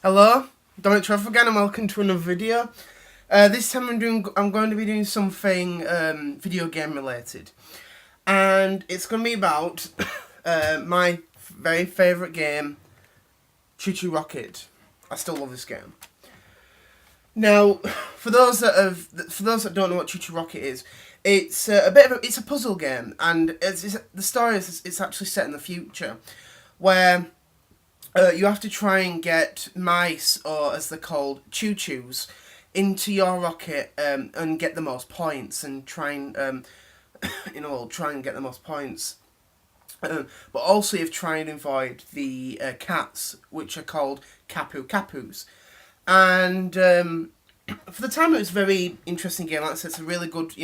Hello, Dominic Trevor again, and welcome to another video. This time I'm going to be doing something video game related, and it's going to be about my very favourite game, Chu Chu Rocket. I still love this game. Now, for those that don't know what Chu Chu Rocket is, it's it's a puzzle game, and the story is it's actually set in the future, where you have to try and get mice, or as they're called, choo-choos, into your rocket and get the most points, and try and try and get the most points. But also you have to try and avoid the cats, which are called capus. And for the time, it was a very interesting game. Like I said, it's a really good,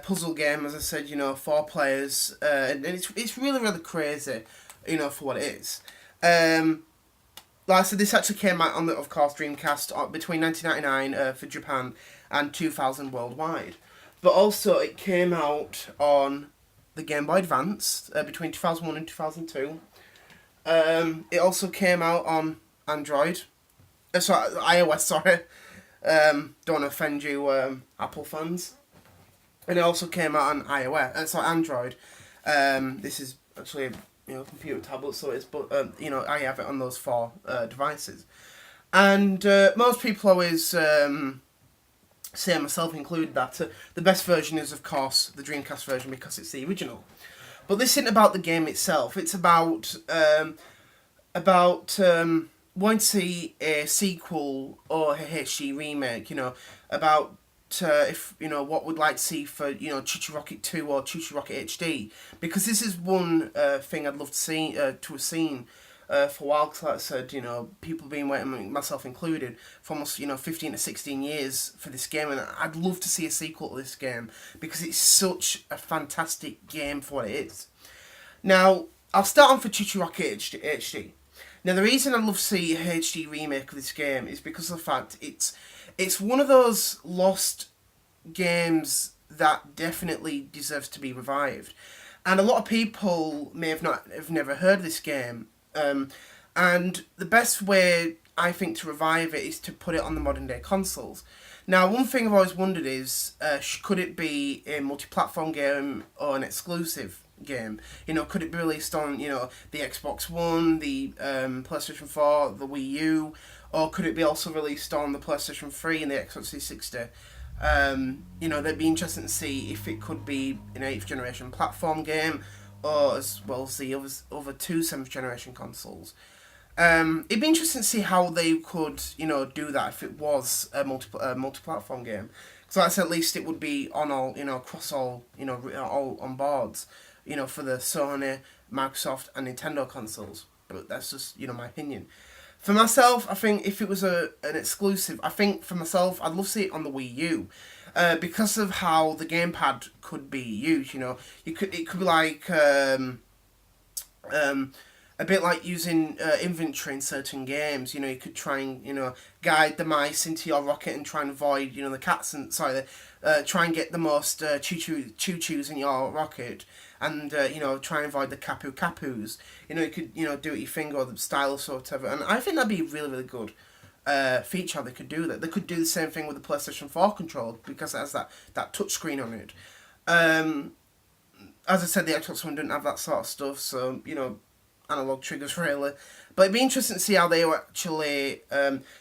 puzzle game. As I said, 4 players, and it's really crazy, for what it is. Like I said, this actually came out on the, of course, Dreamcast between 1999 for Japan and 2000 worldwide. But also, it came out on the Game Boy Advance between 2001 and 2002. It also came out on Android. Sorry, iOS, sorry. Don't want to offend you, Apple fans. And it also came out on iOS, sorry, Android. This is actually computer tablet, so it's, but I have it on those 4 devices. And most people always say, myself included, that the best version is, of course, the Dreamcast version because it's the original. But this isn't about the game itself. It's about wanting to see a sequel or a HD remake. About if what we'd like to see for Chu Chu Rocket 2 or Chu Chu Rocket HD, because this is one thing I'd love to see to have seen for a while. Because like I said, people have been waiting, myself included, for almost 15 to 16 years for this game, and I'd love to see a sequel to this game because it's such a fantastic game for what it is. Now, I'll start on for Chu Chu Rocket HD. Now, the reason I'd love to see a HD remake of this game is because of the fact it's one of those lost games that definitely deserves to be revived, and a lot of people may have never heard of this game. And the best way I think to revive it is to put it on the modern day consoles. Now, one thing I've always wondered is, could it be a multi-platform game or an exclusive game? Could it be released on the Xbox One, the PlayStation 4, the Wii U, or could it be also released on the PlayStation 3 and the Xbox 360? That'd be interesting to see if it could be an 8th generation platform game, or as well as the other 2 7th generation consoles. It'd be interesting to see how they could, do that if it was a multi-platform game. Because like I said, at least it would be on all, across all, all on boards, for the Sony, Microsoft, and Nintendo consoles. But that's just, my opinion. For myself, I think if it was an exclusive, I think for myself, I'd love to see it on the Wii U. Because of how the gamepad could be used, it could be like a bit like using inventory in certain games. You could try and guide the mice into your rocket and try and avoid the cats and try and get the most choo-choos in your rocket, and try and avoid the capus. You could do it with your finger or the stylus or whatever, and I think that'd be really good feature how they could do that. They could do the same thing with the PlayStation 4 controller because it has that touch screen on it. As I said, the Xbox One didn't have that sort of stuff, so analog triggers really. But it'd be interesting to see how they actually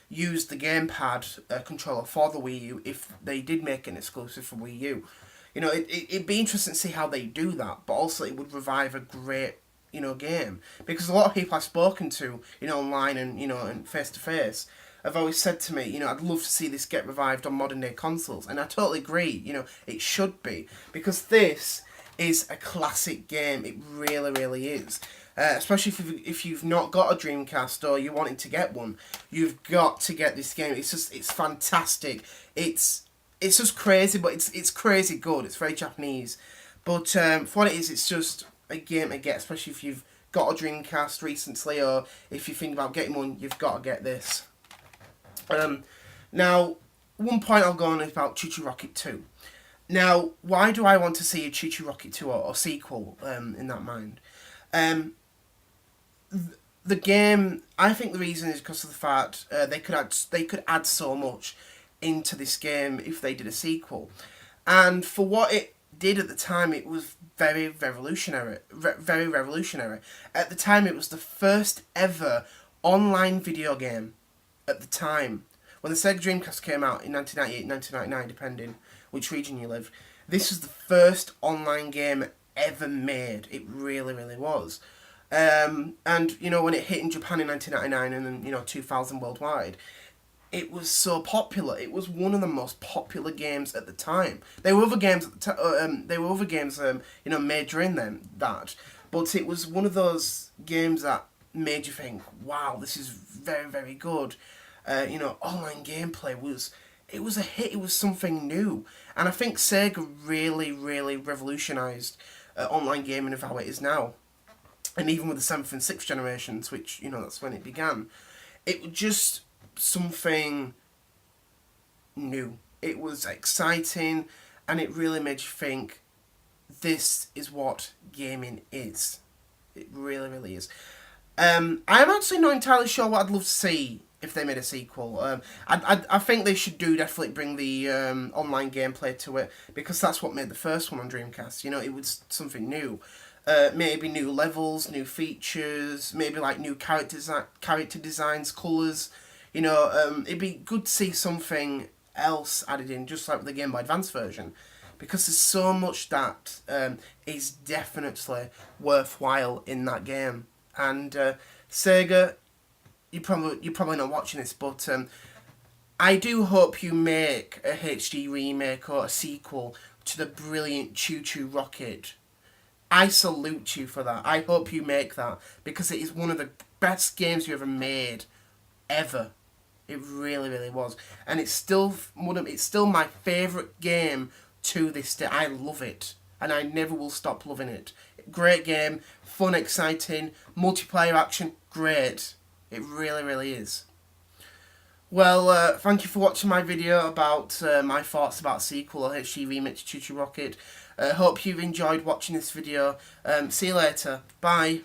use the gamepad controller for the Wii U if they did make an exclusive for Wii U. It'd be interesting to see how they do that, but also it would revive a great game, because a lot of people I've spoken to online and face to face have always said to me, I'd love to see this get revived on modern day consoles, and I totally agree. It should be, because this is a classic game. It really is. Especially if you've not got a Dreamcast or you're wanting to get one, you've got to get this game. It's fantastic. It's just crazy, but it's crazy good. It's very Japanese, but for what it is, it's just a game to get. Especially if you've got a Dreamcast recently, or if you think about getting one, you've got to get this. Now, one point I'll go on is about Chu Chu Rocket 2. Now, why do I want to see a Chu Chu Rocket 2 or sequel in that mind? the game, I think the reason is because of the fact they could add so much into this game if they did a sequel, and for what it did at the time, it was very revolutionary. Very revolutionary. At the time, it was the first ever online video game. At the time, when the Sega Dreamcast came out in 1998, 1999, depending which region you live, this was the first online game ever made. It really, really was. And, you know, when it hit in Japan in 1999 and then, you know, 2000 worldwide, it was so popular. It was one of the most popular games at the time. There were other games at the you know, made during that, but it was one of those games that made you think, wow, this is very, very good. You know, online gameplay was a hit. It was something new, and I think Sega really, really revolutionised online gaming of how it is now. And even with the 7th and 6th generations, which, you know, that's when it began, it was just something new. It was exciting, and it really made you think, this is what gaming is. It really, really is. I'm actually not entirely sure what I'd love to see if they made a sequel. I think they should definitely bring the online gameplay to it, because that's what made the first one on Dreamcast. You know, it was something new. Maybe new levels, new features, maybe like new character designs, colours. You know, it'd be good to see something else added in, just like with the Game Boy Advance version, because there's so much that is definitely worthwhile in that game. And Sega, you're probably not watching this, but I do hope you make a HD remake or a sequel to the brilliant Chu Chu Rocket. I salute you for that. I hope you make that, because it is one of the best games you ever made, ever. It really, really was, and it's still my favourite game to this day. I love it, and I never will stop loving it. Great game, fun, exciting, multiplayer action, great. It really, really is. Well, thank you for watching my video about my thoughts about sequel or HD remake to Chu Chu Rocket. Hope you've enjoyed watching this video. See you later. Bye.